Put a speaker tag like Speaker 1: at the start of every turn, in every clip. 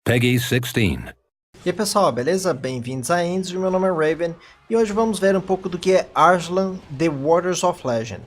Speaker 1: Peggy 16.
Speaker 2: E aí pessoal, beleza? Bem-vindos a Endzio, meu nome é Raven e hoje vamos ver um pouco do que é Arslan The Waters of Legend.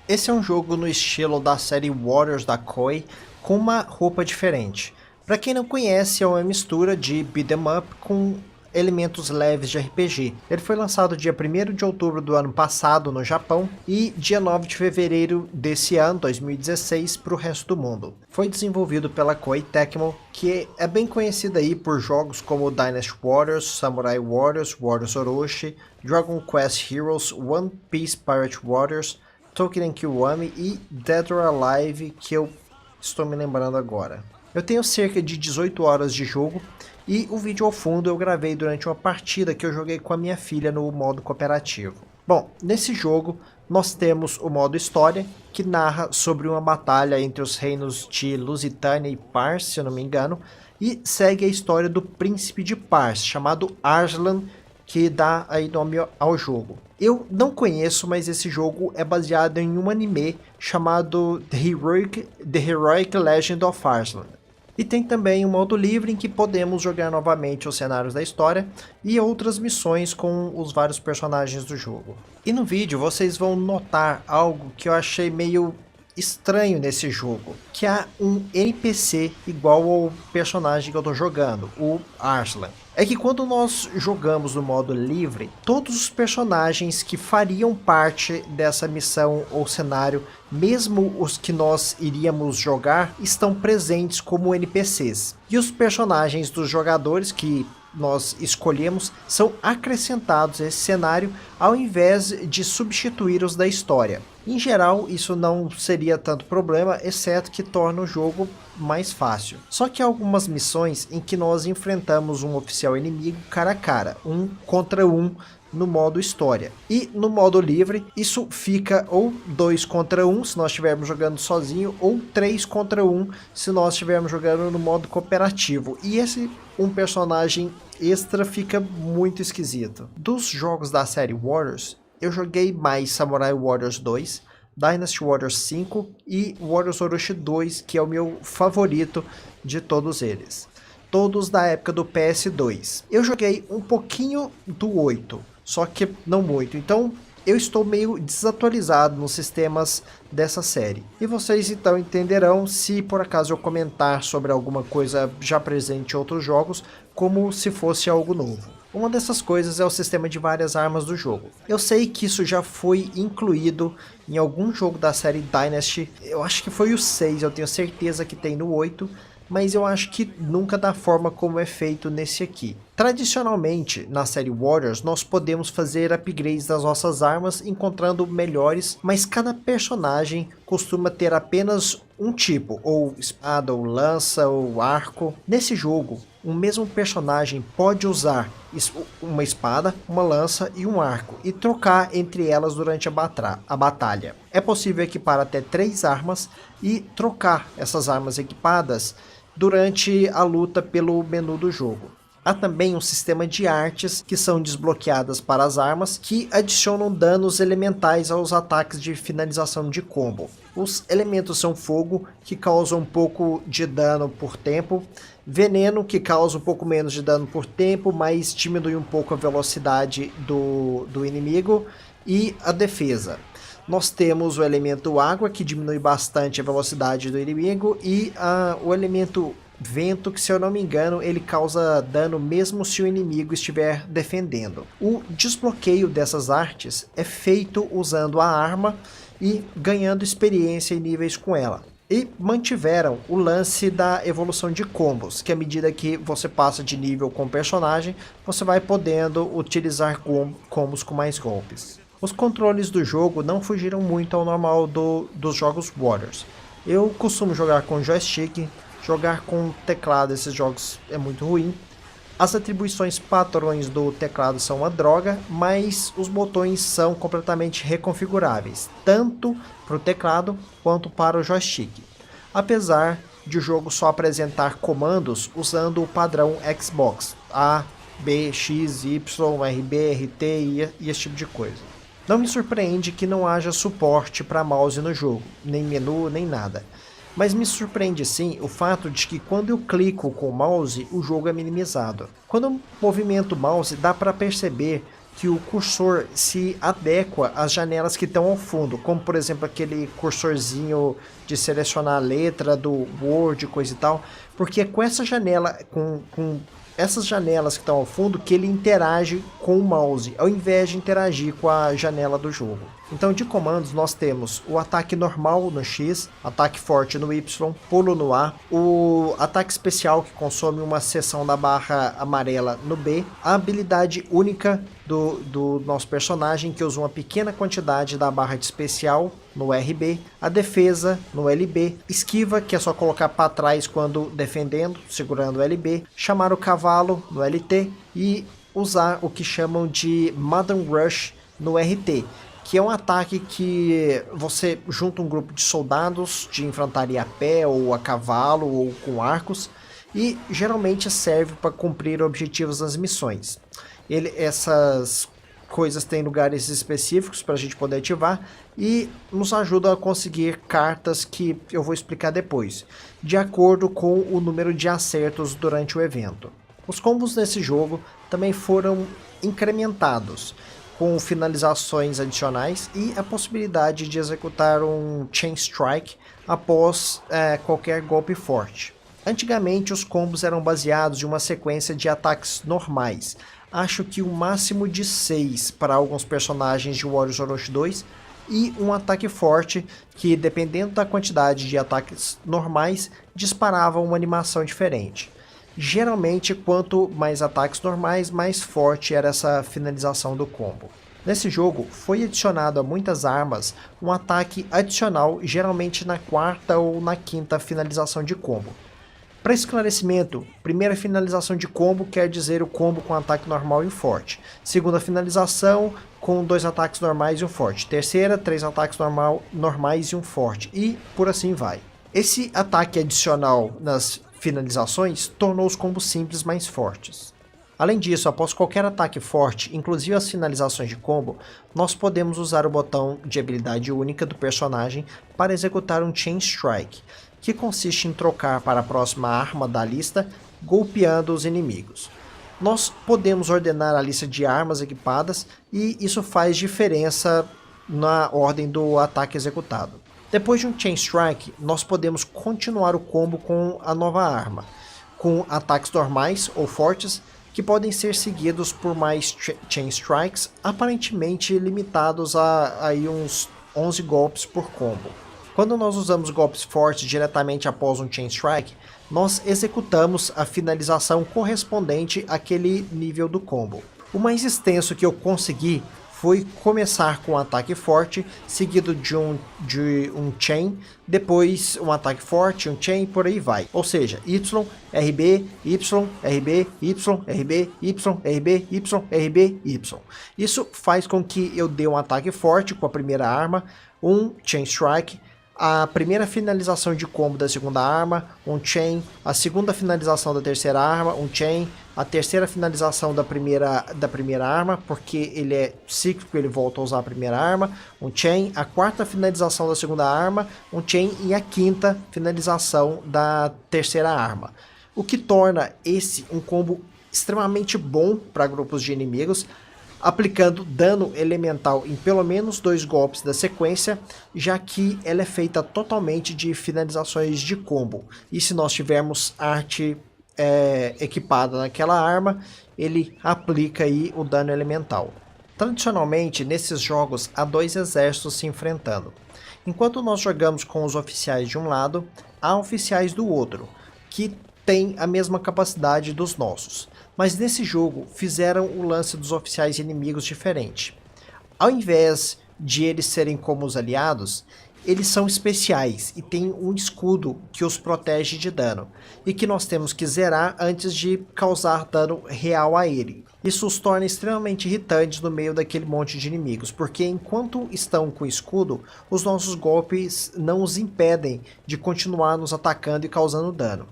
Speaker 2: Esse é um jogo no estilo da série Warriors da Koei, com uma roupa diferente. Para quem não conhece, é uma mistura de beat 'em up com elementos leves de RPG. Ele foi lançado dia 1º de outubro do ano passado no Japão e dia 9 de fevereiro desse ano, 2016, para o resto do mundo. Foi desenvolvido pela Koei Tecmo, que é bem conhecida aí por jogos como Dynasty Warriors, Samurai Warriors, Warriors Orochi, Dragon Quest Heroes, One Piece Pirate Warriors, Tolkien Kiwami e Dead or Alive, que eu estou me lembrando agora. Eu tenho cerca de 18 horas de jogo e o vídeo ao fundo eu gravei durante uma partida que eu joguei com a minha filha no modo cooperativo. Bom, nesse jogo nós temos o modo história, que narra sobre uma batalha entre os reinos de Lusitânia e Pars, se eu não me engano, e segue a história do príncipe de Pars, chamado Arslan, que dá aí nome ao jogo. Eu não conheço, mas esse jogo é baseado em um anime chamado The Heroic Legend of Arslan. E tem também um modo livre em que podemos jogar novamente os cenários da história e outras missões com os vários personagens do jogo. E no vídeo vocês vão notar algo que eu achei meio estranho nesse jogo, que há um NPC igual ao personagem que eu estou jogando, o Arslan. É que quando nós jogamos no modo livre, todos os personagens que fariam parte dessa missão ou cenário, mesmo os que nós iríamos jogar, estão presentes como NPCs. E os personagens dos jogadores que nós escolhemos são acrescentados a esse cenário ao invés de substituir os da história. Em geral, isso não seria tanto problema, exceto que torna o jogo mais fácil. Só que há algumas missões em que nós enfrentamos um oficial inimigo cara a cara, 1 contra 1 no modo história. E no modo livre, isso fica ou 2 contra 1 se nós estivermos jogando sozinho, ou 3 contra 1 se nós estivermos jogando no modo cooperativo. E esse um personagem extra fica muito esquisito. Dos jogos da série Warriors, eu joguei mais Samurai Warriors 2, Dynasty Warriors 5 e Warriors Orochi 2, que é o meu favorito de todos eles. Todos da época do PS2. Eu joguei um pouquinho do 8, só que não muito. Então eu estou meio desatualizado nos sistemas dessa série. E vocês então entenderão se por acaso eu comentar sobre alguma coisa já presente em outros jogos, como se fosse algo novo. Uma dessas coisas é o sistema de várias armas do jogo. Eu sei que isso já foi incluído em algum jogo da série Dynasty. Eu acho que foi o 6, eu tenho certeza que tem no 8. Mas eu acho que nunca da forma como é feito nesse aqui. Tradicionalmente, na série Warriors, nós podemos fazer upgrades das nossas armas encontrando melhores, mas cada personagem costuma ter apenas um tipo, ou espada, ou lança, ou arco. Nesse jogo, um mesmo personagem pode usar uma espada, uma lança e um arco, e trocar entre elas durante a batalha. É possível equipar até 3 armas e trocar essas armas equipadas durante a luta pelo menu do jogo. Há também um sistema de artes que são desbloqueadas para as armas que adicionam danos elementais aos ataques de finalização de combo. Os elementos são fogo, que causam um pouco de dano por tempo, veneno, que causa um pouco menos de dano por tempo, mas diminui um pouco a velocidade do inimigo, e a defesa. Nós temos o elemento água, que diminui bastante a velocidade do inimigo, e o elemento vento, que se eu não me engano, ele causa dano mesmo se o inimigo estiver defendendo. O desbloqueio dessas artes é feito usando a arma e ganhando experiência e níveis com ela. E mantiveram o lance da evolução de combos, que à medida que você passa de nível com o personagem, você vai podendo utilizar combos com mais golpes. Os controles do jogo não fugiram muito ao normal dos jogos Warriors. Eu costumo jogar com joystick, jogar com teclado esses jogos é muito ruim. As atribuições padrões do teclado são uma droga, mas os botões são completamente reconfiguráveis, tanto para o teclado quanto para o joystick. Apesar de o jogo só apresentar comandos usando o padrão Xbox, A, B, X, Y, RB, RT e esse tipo de coisa. Não me surpreende que não haja suporte para mouse no jogo, nem menu, nem nada. Mas me surpreende sim o fato de que quando eu clico com o mouse, o jogo é minimizado. Quando eu movimento o mouse, dá para perceber que o cursor se adequa às janelas que estão ao fundo, como por exemplo aquele cursorzinho de selecionar a letra do Word, coisa e tal, porque é com essa janela, com essas janelas que estão ao fundo que ele interage com o mouse, ao invés de interagir com a janela do jogo. Então de comandos nós temos o ataque normal no X, ataque forte no Y, pulo no A, o ataque especial que consome uma seção da barra amarela no B, a habilidade única do nosso personagem que usa uma pequena quantidade da barra de especial no RB, a defesa no LB, esquiva que é só colocar para trás quando defendendo, segurando o LB, chamar o cavalo no LT e usar o que chamam de Modern Rush no RT, que é um ataque que você junta um grupo de soldados de infantaria a pé ou a cavalo ou com arcos e geralmente serve para cumprir objetivos nas missões. Essas coisas têm lugares específicos para a gente poder ativar e nos ajuda a conseguir cartas que eu vou explicar depois, de acordo com o número de acertos durante o evento. Os combos nesse jogo também foram incrementados, com finalizações adicionais e a possibilidade de executar um Chain Strike após qualquer golpe forte. Antigamente os combos eram baseados em uma sequência de ataques normais, acho que um máximo de 6 para alguns personagens de Warriors Orochi 2 e um ataque forte que, dependendo da quantidade de ataques normais, disparava uma animação diferente. Geralmente, quanto mais ataques normais, mais forte era essa finalização do combo. Nesse jogo, foi adicionado a muitas armas um ataque adicional, geralmente na quarta ou na quinta finalização de combo. Para esclarecimento, primeira finalização de combo quer dizer o combo com ataque normal e forte. Segunda finalização com 2 ataques normais e um forte. Terceira, 3 ataques normais e um forte. E por assim vai. Esse ataque adicional nas finalizações tornou os combos simples mais fortes. Além disso, após qualquer ataque forte, inclusive as finalizações de combo, nós podemos usar o botão de habilidade única do personagem para executar um Chain Strike, que consiste em trocar para a próxima arma da lista, golpeando os inimigos. Nós podemos ordenar a lista de armas equipadas e isso faz diferença na ordem do ataque executado. Depois de um Chain Strike, nós podemos continuar o combo com a nova arma, com ataques normais ou fortes, que podem ser seguidos por mais Chain Strikes, aparentemente limitados a aí uns 11 golpes por combo. Quando nós usamos golpes fortes diretamente após um Chain Strike, nós executamos a finalização correspondente àquele nível do combo. O mais extenso que eu consegui foi começar com um ataque forte, seguido de um Chain, depois um ataque forte, um Chain, por aí vai. Ou seja, Y, RB, Y, RB, Y, RB, Y, RB, Y, RB, Y. Isso faz com que eu dê um ataque forte com a primeira arma, um Chain Strike, a primeira finalização de combo da segunda arma, um Chain, a segunda finalização da terceira arma, um Chain, a terceira finalização da primeira arma, porque ele é cíclico, ele volta a usar a primeira arma, um Chain, a quarta finalização da segunda arma, um Chain e a quinta finalização da terceira arma. O que torna esse um combo extremamente bom para grupos de inimigos, aplicando dano elemental em pelo menos 2 golpes da sequência, já que ela é feita totalmente de finalizações de combo. E se nós tivermos arte equipada naquela arma, ele aplica aí o dano elemental. Tradicionalmente, nesses jogos, há 2 exércitos se enfrentando. Enquanto nós jogamos com os oficiais de um lado, há oficiais do outro, que têm a mesma capacidade dos nossos. Mas nesse jogo fizeram o lance dos oficiais inimigos diferente. Ao invés de eles serem como os aliados, eles são especiais e têm um escudo que os protege de dano, e que nós temos que zerar antes de causar dano real a ele. Isso os torna extremamente irritantes no meio daquele monte de inimigos, porque enquanto estão com escudo, os nossos golpes não os impedem de continuar nos atacando e causando dano.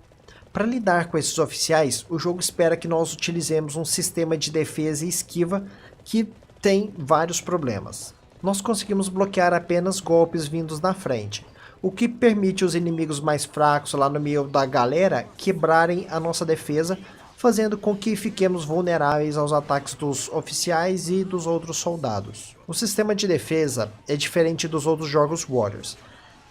Speaker 2: Para lidar com esses oficiais, o jogo espera que nós utilizemos um sistema de defesa e esquiva que tem vários problemas. nós conseguimos bloquear apenas golpes vindos da frente, o que permite os inimigos mais fracos lá no meio da galera quebrarem a nossa defesa, fazendo com que fiquemos vulneráveis aos ataques dos oficiais e dos outros soldados. O sistema de defesa é diferente dos outros jogos Warriors.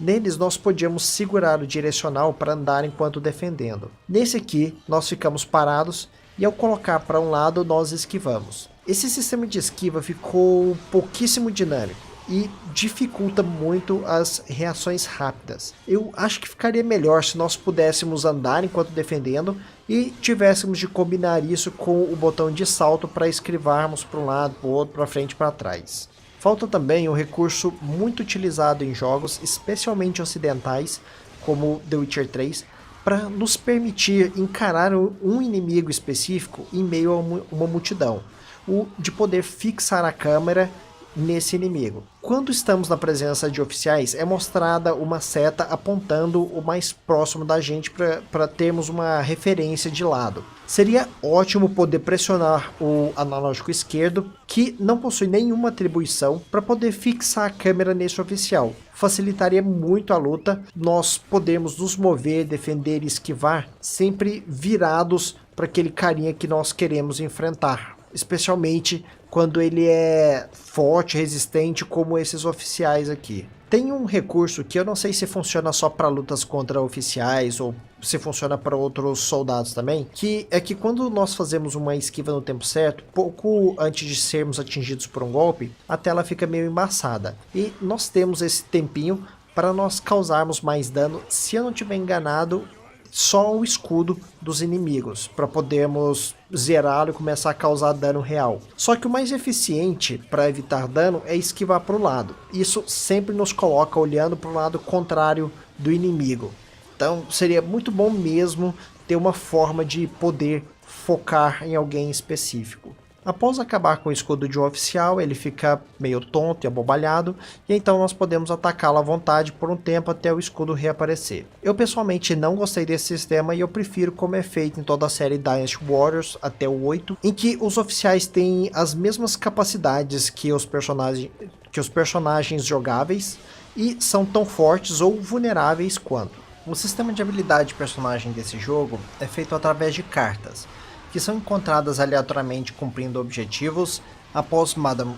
Speaker 2: Neles nós podíamos segurar o direcional para andar enquanto defendendo. Nesse aqui nós ficamos parados e ao colocar para um lado nós esquivamos. Esse sistema de esquiva ficou pouquíssimo dinâmico e dificulta muito as reações rápidas. Eu acho que ficaria melhor se nós pudéssemos andar enquanto defendendo e tivéssemos de combinar isso com o botão de salto para esquivarmos para um lado, para o outro, para frente e para trás. Falta também um recurso muito utilizado em jogos, especialmente ocidentais, como The Witcher 3, para nos permitir encarar um inimigo específico em meio a uma multidão, o de poder fixar a câmera nesse inimigo. Quando estamos na presença de oficiais, é mostrada uma seta apontando o mais próximo da gente para termos uma referência de lado. Seria ótimo poder pressionar o analógico esquerdo, que não possui nenhuma atribuição, para poder fixar a câmera nesse oficial. Facilitaria muito a luta, nós podemos nos mover, defender e esquivar, sempre virados para aquele carinha que nós queremos enfrentar. Especialmente quando ele é forte, resistente, como esses oficiais aqui. Tem um recurso que eu não sei se funciona só para lutas contra oficiais ou se funciona para outros soldados também, que é que quando nós fazemos uma esquiva no tempo certo, pouco antes de sermos atingidos por um golpe, a tela fica meio embaçada. E nós temos esse tempinho para nós causarmos mais dano, se eu não estiver enganado, só o escudo dos inimigos, para podermos zerá-lo e começar a causar dano real. Só que o mais eficiente para evitar dano é esquivar para o lado. Isso sempre nos coloca olhando para o lado contrário do inimigo. Então seria muito bom mesmo ter uma forma de poder focar em alguém específico. Após acabar com o escudo de um oficial, ele fica meio tonto e abobalhado, e então nós podemos atacá-lo à vontade por um tempo até o escudo reaparecer. Eu pessoalmente não gostei desse sistema e eu prefiro como é feito em toda a série Dynasty Warriors até o 8, em que os oficiais têm as mesmas capacidades que os personagens jogáveis e são tão fortes ou vulneráveis quanto. O sistema de habilidade de personagem desse jogo é feito através de cartas, que são encontradas aleatoriamente cumprindo objetivos após Madam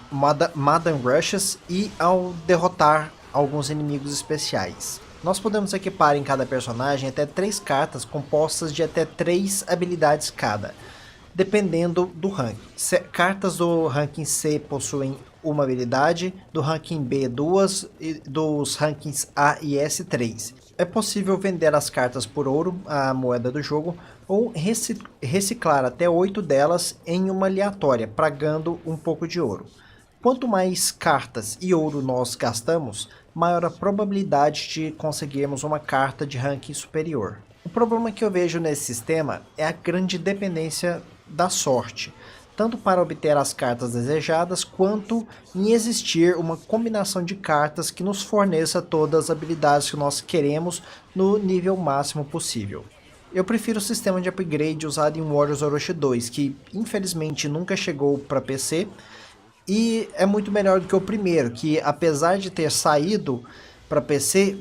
Speaker 2: Rushes e ao derrotar alguns inimigos especiais. Nós podemos equipar em cada personagem até 3 cartas compostas de até 3 habilidades cada, dependendo do ranking. Cartas do ranking C possuem uma habilidade, do ranking B 2 e dos rankings A e S 3. É possível vender as cartas por ouro, a moeda do jogo, ou reciclar até 8 delas em uma aleatória, pagando um pouco de ouro. Quanto mais cartas e ouro nós gastamos, maior a probabilidade de conseguirmos uma carta de ranking superior. O problema que eu vejo nesse sistema é a grande dependência da sorte, tanto para obter as cartas desejadas, quanto em existir uma combinação de cartas que nos forneça todas as habilidades que nós queremos no nível máximo possível. Eu prefiro o sistema de upgrade usado em Warriors Orochi 2, que infelizmente nunca chegou para PC, e é muito melhor do que o primeiro, que apesar de ter saído para PC,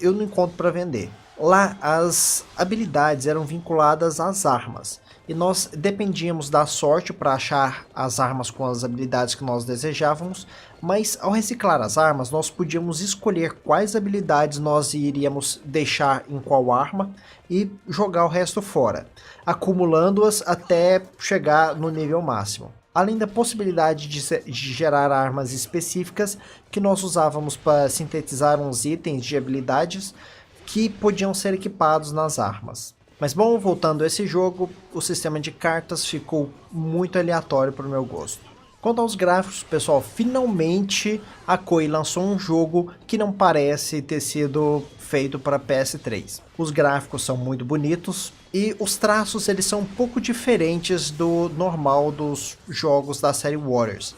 Speaker 2: eu não encontro para vender. Lá as habilidades eram vinculadas às armas, e nós dependíamos da sorte para achar as armas com as habilidades que nós desejávamos, mas ao reciclar as armas nós podíamos escolher quais habilidades nós iríamos deixar em qual arma e jogar o resto fora, acumulando-as até chegar no nível máximo. Além da possibilidade de gerar armas específicas que nós usávamos para sintetizar uns itens de habilidades que podiam ser equipados nas armas. Mas bom, voltando a esse jogo, o sistema de cartas ficou muito aleatório para o meu gosto. Quanto aos gráficos, pessoal, finalmente a Koei lançou um jogo que não parece ter sido feito para PS3. Os gráficos são muito bonitos e os traços eles são um pouco diferentes do normal dos jogos da série Warriors.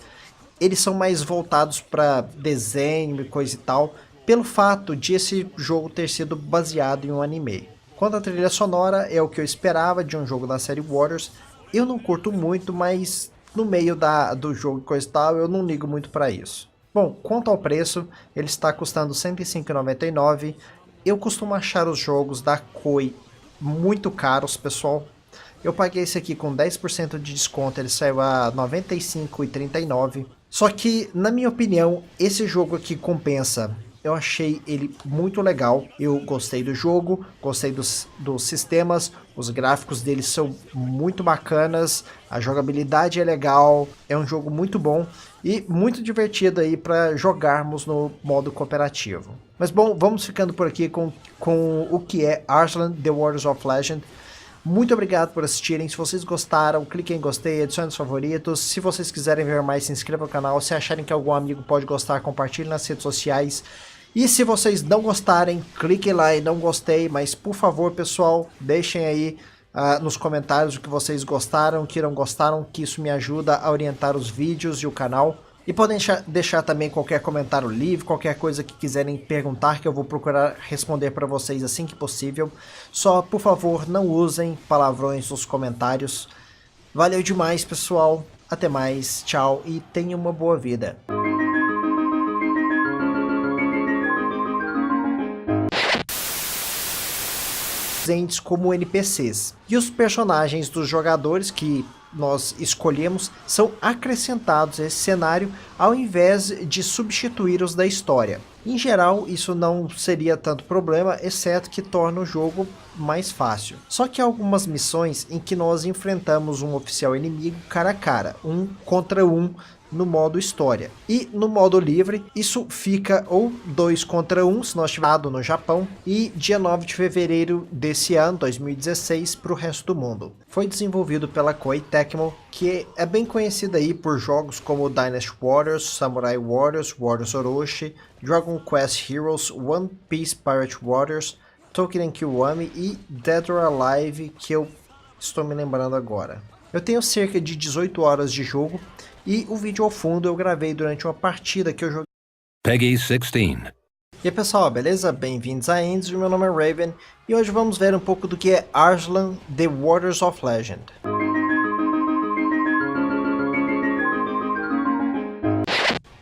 Speaker 2: Eles são mais voltados para desenho e coisa e tal, pelo fato de esse jogo ter sido baseado em um anime. Quanto à trilha sonora, é o que eu esperava de um jogo da série Warriors. Eu não curto muito, mas no meio do jogo e coisa e tal, eu não ligo muito para isso. Bom, quanto ao preço, ele está custando R$ 105,99. Eu costumo achar os jogos da Koei muito caros, pessoal. Eu paguei esse aqui com 10% de desconto, ele saiu a R$ 95,39. Só que, na minha opinião, esse jogo aqui compensa. Eu achei ele muito legal, eu gostei do jogo, gostei dos sistemas, os gráficos dele são muito bacanas, a jogabilidade é legal, é um jogo muito bom e muito divertido aí para jogarmos no modo cooperativo. Mas bom, vamos ficando por aqui com o que é Arslan The Warriors of Legend. Muito obrigado por assistirem, se vocês gostaram, cliquem em gostei, adicione os favoritos, se vocês quiserem ver mais, se inscrevam no canal, se acharem que algum amigo pode gostar, compartilhe nas redes sociais, e se vocês não gostarem, cliquem lá em não gostei, mas por favor pessoal, deixem aí nos comentários o que vocês gostaram, o que não gostaram, que isso me ajuda a orientar os vídeos e o canal. E podem deixar também qualquer comentário livre, qualquer coisa que quiserem perguntar, que eu vou procurar responder para vocês assim que possível. Só, por favor, não usem palavrões nos comentários. Valeu demais, pessoal. Até mais, tchau e tenha uma boa vida. Presentes como NPCs. E os personagens dos jogadores que nós escolhemos são acrescentados a esse cenário ao invés de substituir os da história. Em geral, isso não seria tanto problema, exceto que torna o jogo mais fácil. Só que há algumas missões em que nós enfrentamos um oficial inimigo cara a cara, 1 contra 1, no modo história. E no modo livre, isso fica ou 2 contra 1, se nós estivermos no Japão, e dia 9 de fevereiro desse ano, 2016, para o resto do mundo. Foi desenvolvido pela Koei Tecmo, que é bem conhecida aí por jogos como Dynasty Warriors, Samurai Warriors, Warriors Orochi, Dragon Quest Heroes, One Piece Pirate Warriors, Tokiden Kiwami e Dead or Alive, que eu estou me lembrando agora. Eu tenho cerca de 18 horas de jogo, e o vídeo ao fundo eu gravei durante uma partida que eu joguei.
Speaker 1: Peggy 16.
Speaker 2: E aí pessoal, beleza? Bem-vindos a Endzio, meu nome é Raven, e hoje vamos ver um pouco do que é Arslan The Warriors of Legend.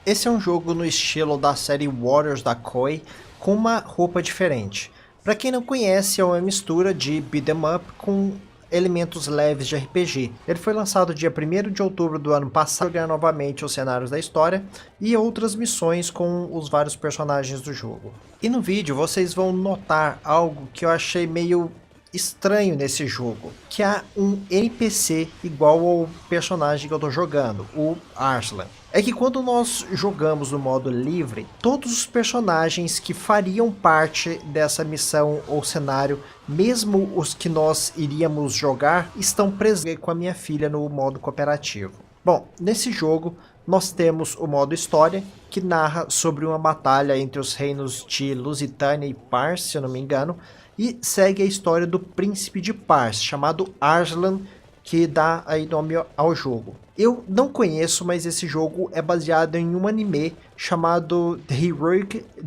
Speaker 2: Esse é um jogo no estilo da série Warriors da Koei, com uma roupa diferente. Para quem não conhece, é uma mistura de beat'em up com elementos leves de RPG. Ele foi lançado dia 1º de outubro do ano passado, jogar novamente os cenários da história e outras missões com os vários personagens do jogo. E no vídeo vocês vão notar algo que eu achei meio estranho nesse jogo, que há um NPC igual ao personagem que eu estou jogando, o Arslan. É que quando nós jogamos no modo livre, todos os personagens que fariam parte dessa missão ou cenário, mesmo os que nós iríamos jogar, estão presentes com a minha filha no modo cooperativo. Bom, nesse jogo nós temos o modo história, que narra sobre uma batalha entre os reinos de Lusitânia e Pars, se eu não me engano, e segue a história do príncipe de Pars, chamado Arslan, que dá aí nome ao jogo. Eu não conheço, mas esse jogo é baseado em um anime chamado The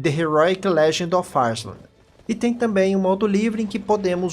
Speaker 2: Heroic Legend of Arslan. E tem também um modo livre em que podemos